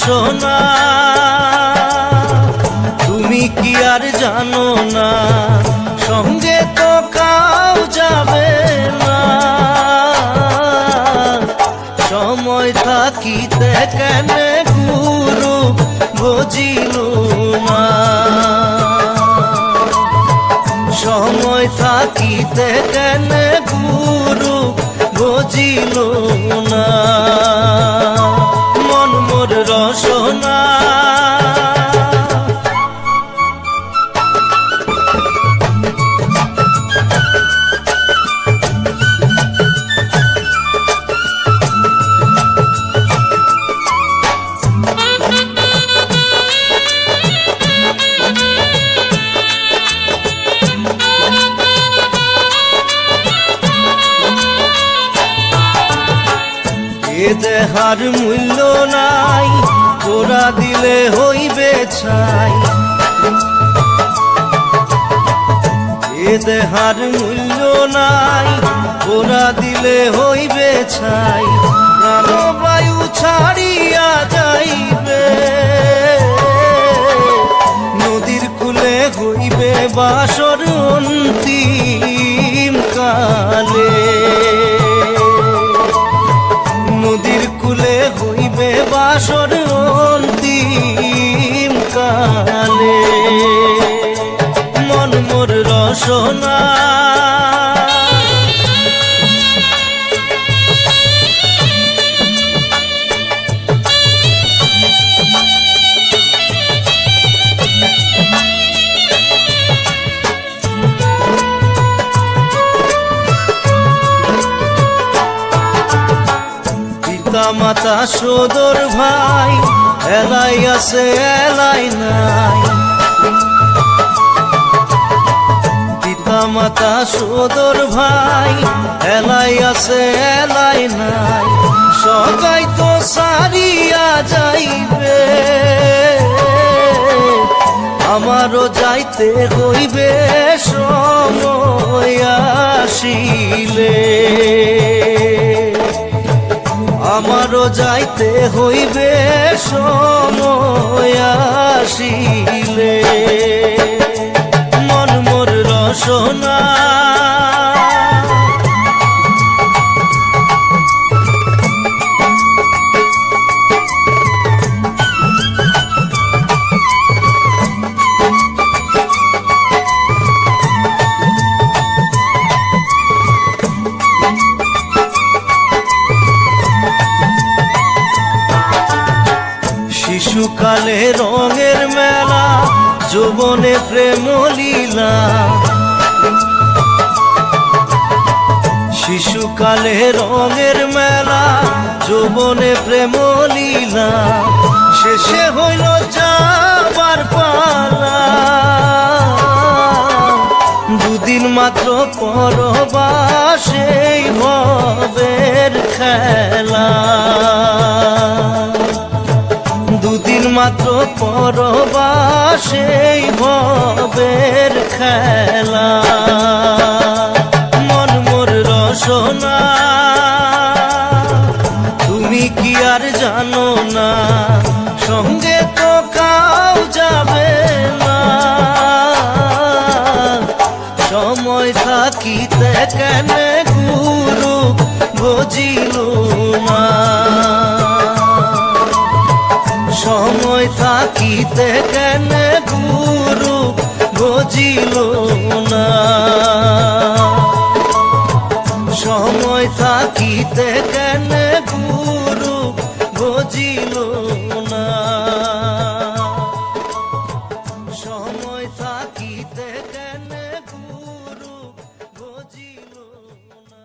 সোনা তুমি কি আর জানো না, সঙ্গে তো কাউ যাবে না। সময় থাকিতে কেন গুরু বুঝিল না, সময় থাকিতে কেন গুরু বুঝিল না। মন মোর রসনা দেহার মূল্য নাই, তোরা দিলে হইবে ছাই। এ দেহার মূল্য নাই, তোরা দিলে হইবে ছাই। প্রাণবায়ু ছাড়িয়া যাইবে, নদীর কূলে হইবে বাসর অন্তিম কালে। নদীর কূলে হইবে বাসর অন্তিম কালে। মন মোর রসনা মাতা সদর ভাই, এলাই আছে এলাই নাই। পিতা মাতা সদর ভাই, এলাই আছে এলাই নাই। সবাই তো সারিয়া যাইবে, আমারও যাইতে হইবে সময় আসিলে। আমারও যাইতে হইবে সময় আসিলে। মন মোর রসনা শিশুকালে রঙের মেলা, যৌবনে প্রেম লীলা। শিশুকালে রঙের মেলা, যৌবনে প্রেম লীলা। শেষে হইল যাবার পালা, দুদিন মাত্র পরবাসেই ভবের খেলা। দুদিন মাত্র পরবাসেই ভবের খেলা। মন মোর রসনা তুমি কি আর জানো না, সঙ্গে তো কাউ যাবে না। সময় থাকিতে কেন গুরু বুঝিল না, সময় থাকিতে কেন গুরু বুঝিল না। সময় থাকিতে কেন গুরু বুঝিল না। সময় থাকিতে কেন গুরু বুঝিল না।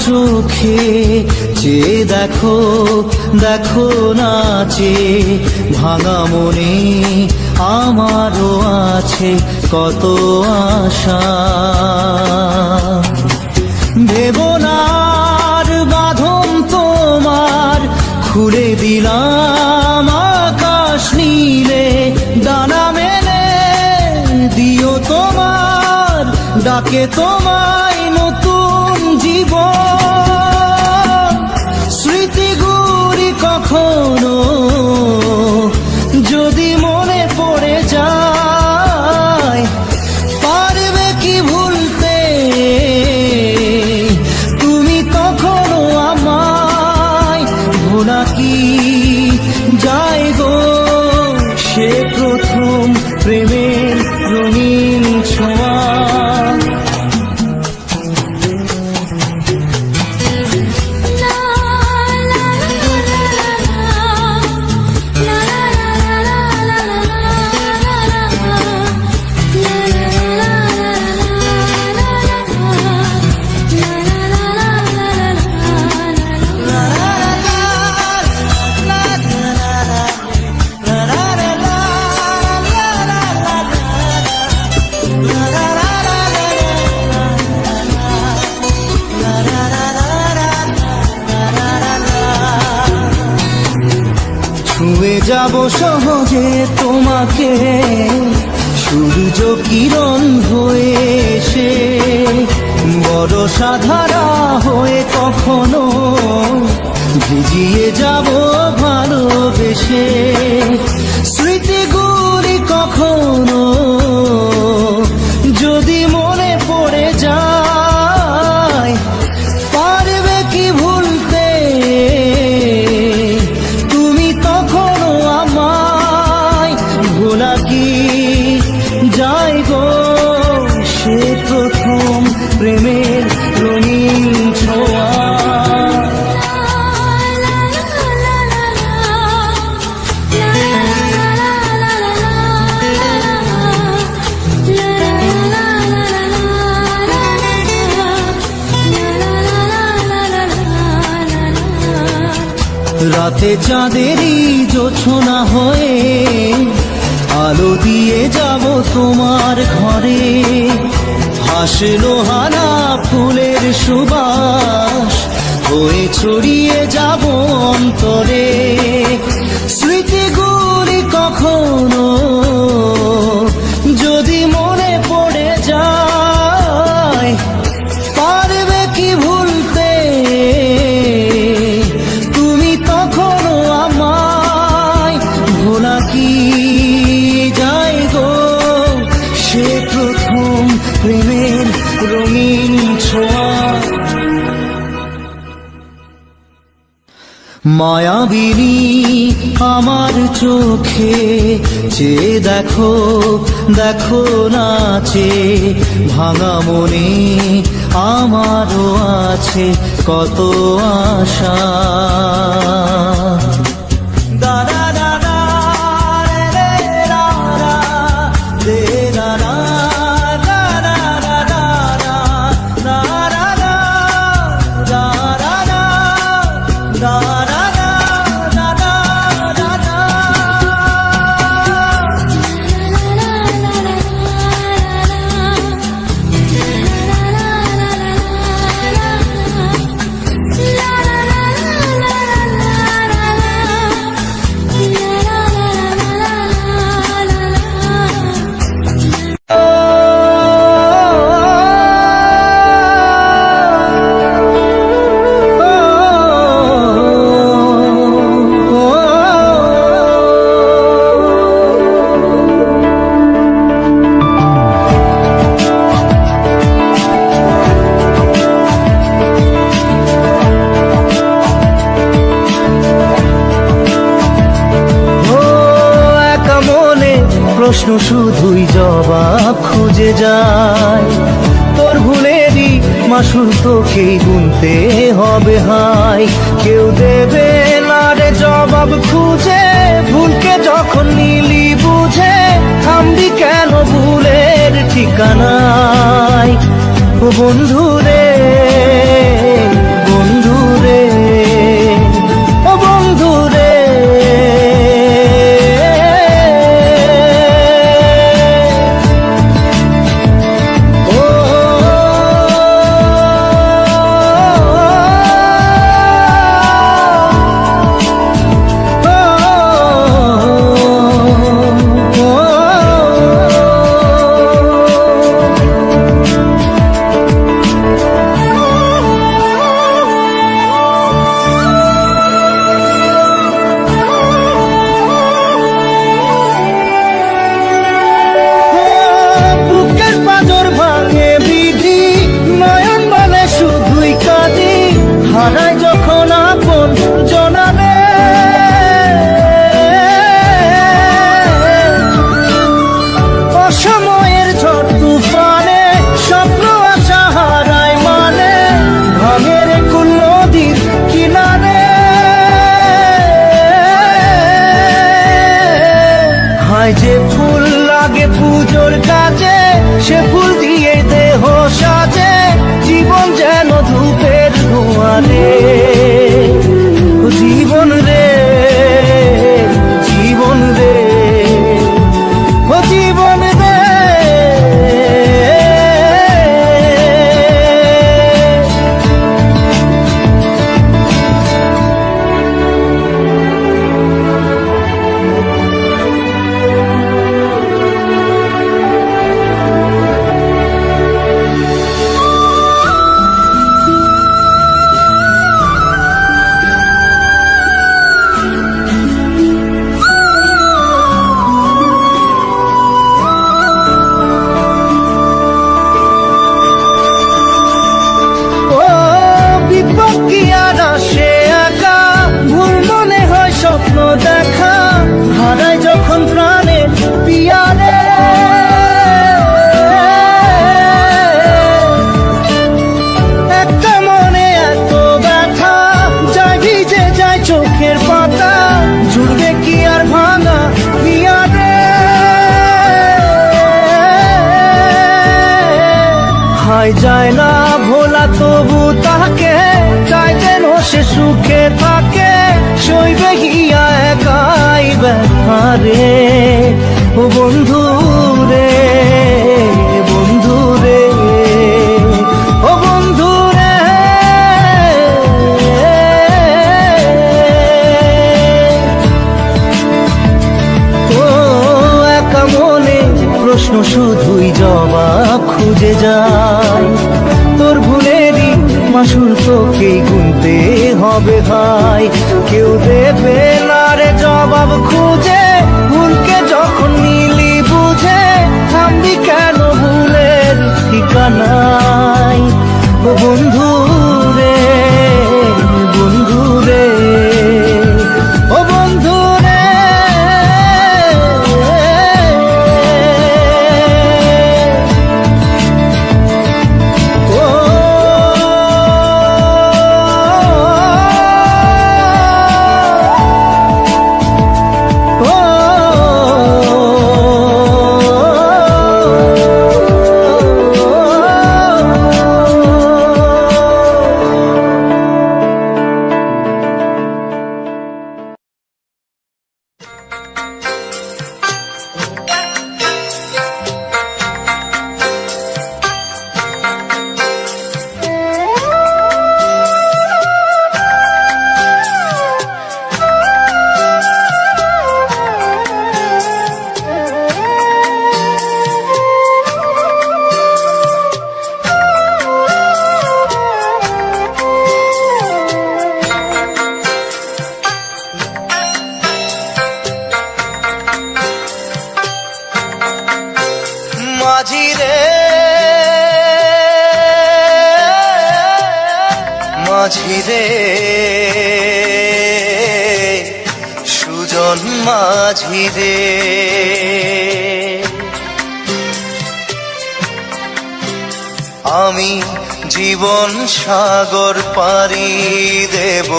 চোখে চেয়ে দেখো, দেখো নাচে ভাঙা মনে আমারও আছে কত আশা। ভেবো না আর বাঁধন তোমার, খুলে দিলাম আকাশ নীলে, ডানা মেলে দিও তোমার ডাকে তোমায় নতুন জীবন। স্মৃতিগুলি কখনো যদি মনে পড়ে যায়, পারবে কি ভুলতে তুমি তখনো আমায়? ভোলা কি যায় গো সে প্রথম প্রেমের রঙিন ছোঁয়া। ছুঁয়ে যাব সহজে তোমাকে সূর্য কিরণ হয়ে এসে, বড় সাধারা হয়ে কখনো ভিজিয়ে যাব ভালোবেসে। স্মৃতিগুলি কখনো যদি মনে পড়ে যায়, পারবে কি ভুলতে তুমি তখনো আমায়? ভোলা কি যায় গো সে প্রথম প্রেমের রঙিন ছোঁয়া। রাতে চাঁদেরই জোছনা হয়ে আলো দিয়ে যাব তোমার ঘরে, হাসলো হানা ফুলের সুবাস হয়ে ছড়িয়ে যাব অন্তরে। স্মৃতিগুলি কখনো যদি মনে পড়ে যায়, পারবে কি ভুলতে তুমি তখনো আমায়? ভোলা কি যায় গো সে প্রথম প্রেমের রঙিন ছোঁয়া। মায়াবিনী আমার চোখে চেয়ে দেখো, দেখো নাচে ভাঙা মনে আমারও আছে কত আশা। দাদা দাদা রে রে রা রা রে রা রা রা রা রা রা রা রা রা রা রা রা রা। প্রশ্ন শুধুই জবাব খুঁজে যায়, তোর ভুলেরই মাসুল তোকেই গুনতে হবে হাই। কেউ দেবে না রে জবাব খুঁজে, ভুলকে যখন নিলি বুঝে থামবি কেন ভুলের ঠিকানায়। ও বন্ধু রে অসময়ের ঝড় তুফানে স্বপ্ন আশা হারায় মানে ভাঙের কোন নদীর কিনারে হায় যে ফুল লাগে পুজোর কাজে সে ফুল দিয়ে দেহ সাজে জীবন যেন ধূপের ধোঁয়ারে জীবন রে জীবন রে ও জীবন রে স্বপ্ন দেখা হারায় যখন প্রাণে পিয়ারে একটা মনে এত ব্যথা যায় ভিজে যায় চোখের পাতা জুড়বে কি আর ভাঙা পিয়ারে হায় যায় না ভোলা তবু তাকে চাই যেন সে সুখে থাকে সইবে গিয়া একাই ব্যথা রে ও বন্ধু রে বন্ধু রে ও বন্ধু রে ও একা মনে প্রশ্ন শুধুই জবাব খুঁজে যায় তোর ভুলেরই মাসুর তোকেই গুনতে হবে ভাই কেউ দেবে না রে জবাব খুঁজে ভুলকে যখন নিলি বুঝে থামবি কেন ভুলের ঠিকানায় ও বন্ধু রে বন্ধু রে ও বন্ধু রে মাঝি রে মাঝি রে সুজন মাঝি রে আমি জীবন সাগর পাড়ি দেব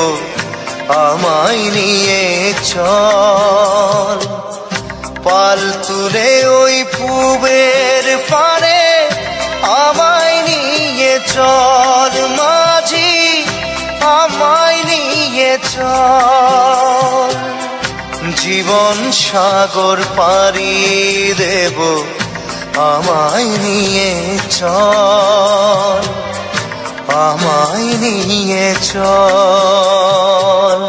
আমায় নিয়ে চল পাল তুলে ওই পুবের পারে আমায় নিয়ে চল মাঝি আমায় নিয়ে চল জীবন সাগর পাড়ি দেব আমায় নিয়ে চল আমায় নিয়ে চল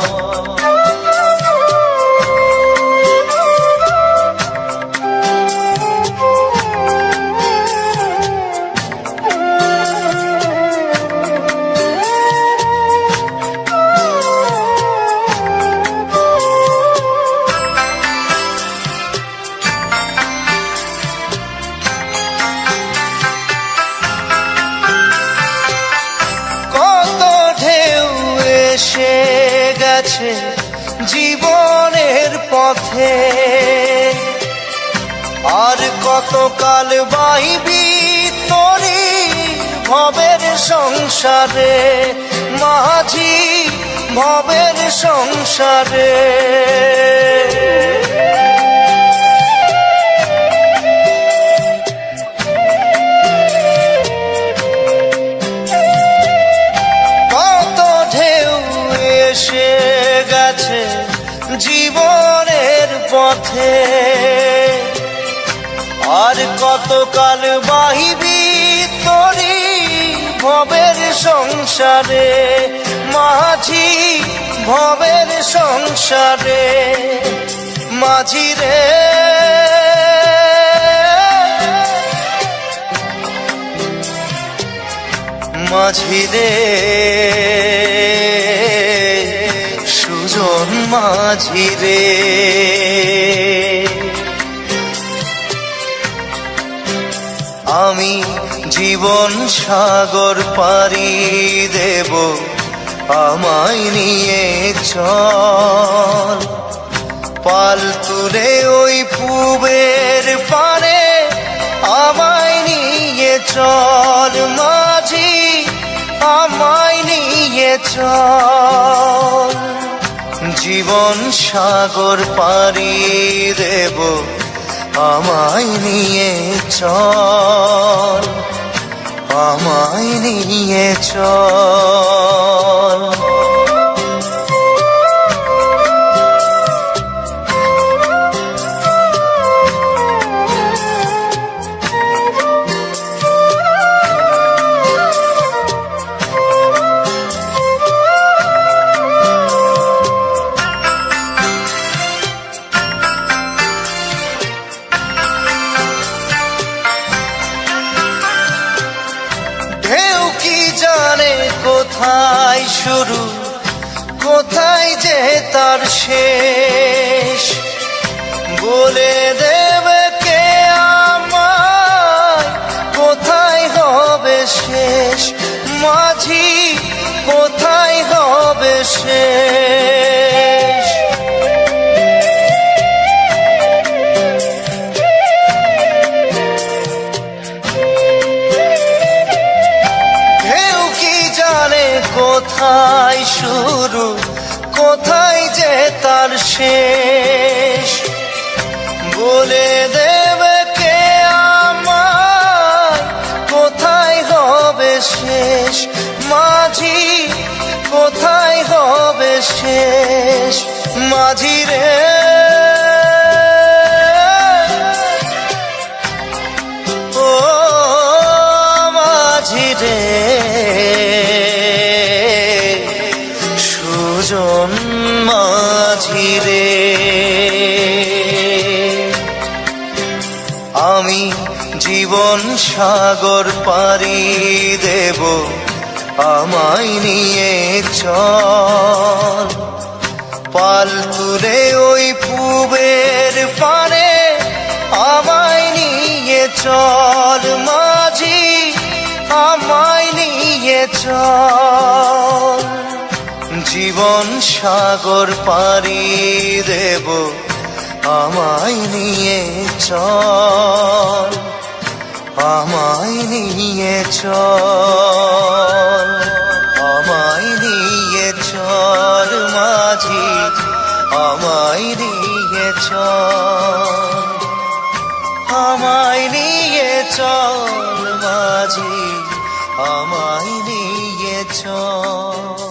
গেছে জীবনের পথে আর কতকাল বাইবি তোরি ভবের সংসারে মাঝি ভবের সংসারে কত ঢেউ এসে গেছে জীবনের পথে আর কতকাল বাহিবি তোরি ভবের সংসারে মাঝি ভবের সংসারে মাঝি রে মাঝি রে সুজন মাঝি রে আমি জীবন সাগর পাড়ি দেব আমায় নিয়ে চল পাল তুলে ওই পুবের পারে আমায় নিয়ে চল মাঝি আমায় নিয়ে চল জীবন সাগর পাড়ি দেব আমায় নিয়ে চল আমায় নিয়ে চল কোথায় শুরু কোথায় যে তার শেষ বলে দেবে কে আমায় কোথায় হবে শেষ মাঝি কোথায় হবে শেষ কোথায় শুরু কোথায় যে তার শেষ বলে দেবে কে আমায় কোথায় হবে শেষ মাঝি কোথায় হবে শেষ মাঝি রে ও মাঝি রে সুজন মাঝি রে আমি জীবন সাগর পাড়ি দেব আমায় নিয়ে চল পাল তুলে ওই পুবের পারে আমায় নিয়ে চল মাঝি আমায় নিয়ে চল জীবন সাগর পাড়ি দেব আমায় নিয়ে চল আমায় নিয়ে চল আমায় নিয়ে চল মাঝি আমায় নিয়ে চল আমায় নিয়ে চল মাঝি আমায় নিয়ে চল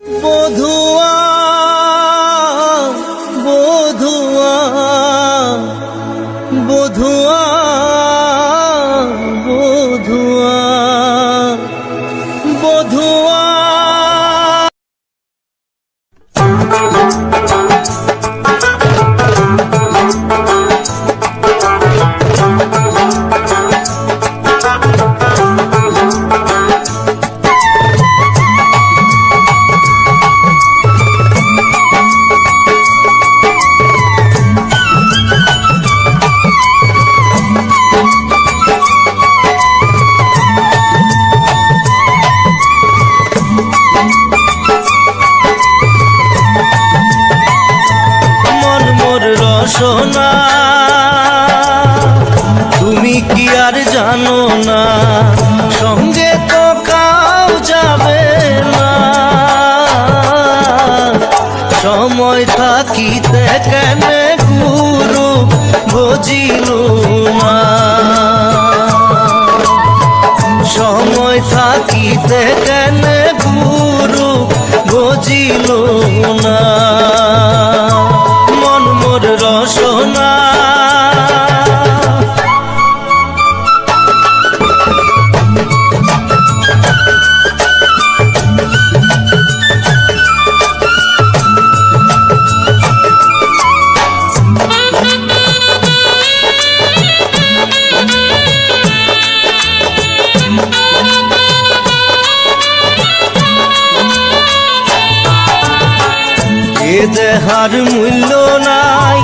বধুয়া রসনা, তুমি কি আর জানো না সঙ্গে তো কাউ যাবে না। সময় থাকিতে কেন গুরু বুঝিল না, সময় থাকিতে কেন গুরু বুঝিল না। মন মোর রসনা, এ দেহার মূল্য নাই,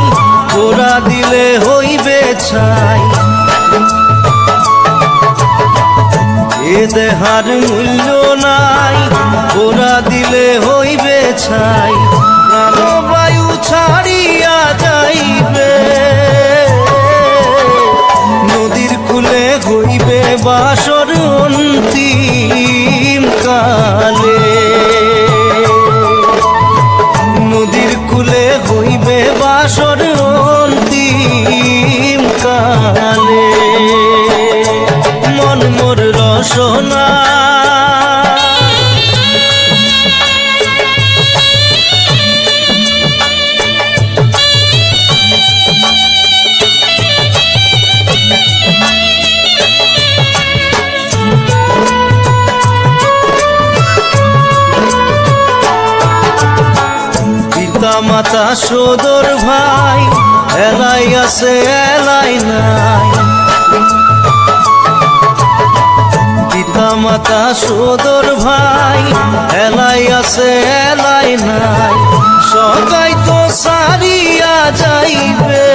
তোরা দিলে হইবে ছাই। এ দেহার মূল্য নাই, তোরা দিলে হইবে ছাই। প্রাণবায়ু ছাড়িয়া যাইবে, নদীর কূলে হইবে বাসর অন্তিম কালে। নদীর কূলে হইবে বাসর অন্তিম কালে। মন মোর রসনা, মাতা সদর ভাই এলাই আছে এলাই নাই। পিতা মাতা সদর ভাই এলাই আছে এলাই নাই। সবাই তো সারিয়া যাইবে,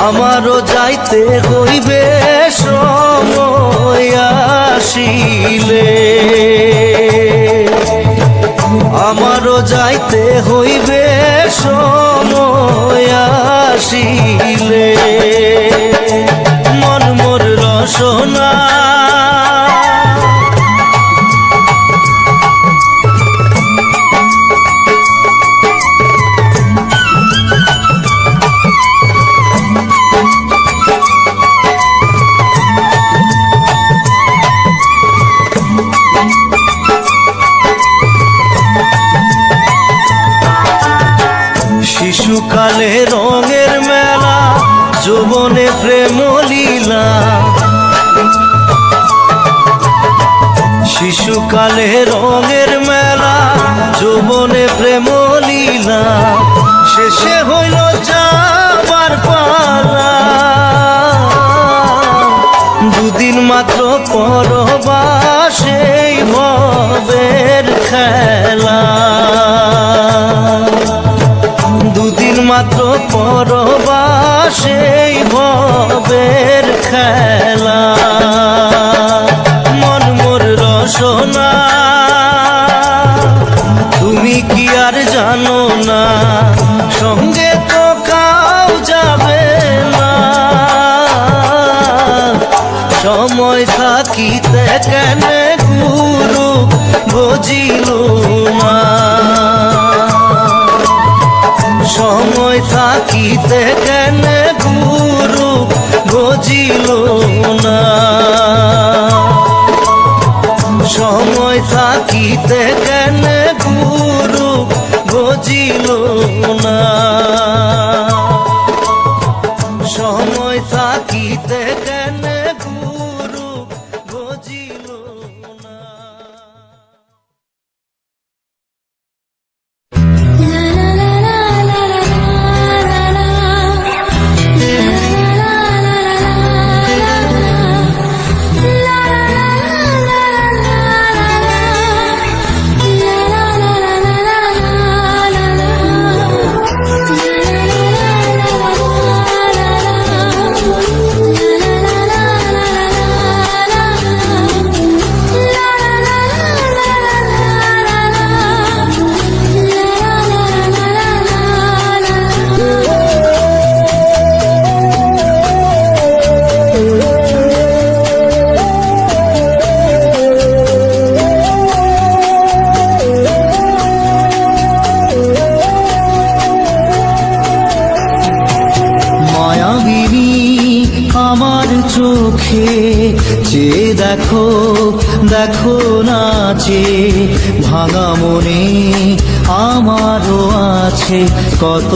আমারও যাইতে হইবে সময় আসিলে। আমারও যাইতে হইবে সময় আসিলে। মন মোর রসনা, শিশুকালে রঙের মেলা, যৌবনে প্রেম লীলা। শিশুকালে রঙের মেলা, যৌবনে প্রেম লীলা। শেষে হইল যাবার পালা, দুদিন মাত্র পরবাসে ভবের খেলা। দুদিন মাত্র পরবাসে ভবের খেলা। মন মোর রসনা, তুমি কি আর জানো না সঙ্গে তো কাউ যাবে না। সময় থাকিতে কেন গুরু বুঝিল না, সময় থাকিতে কেন গুরু বুঝিল না। সময় থাকিতে কেন গুরু বুঝিল না। সময় থাকিতে কেন গুরু বুঝিল না। la la la la la la la la চোখে চেয়ে দেখো দেখো নাচে ভাঙা মনে আমারও আছে কত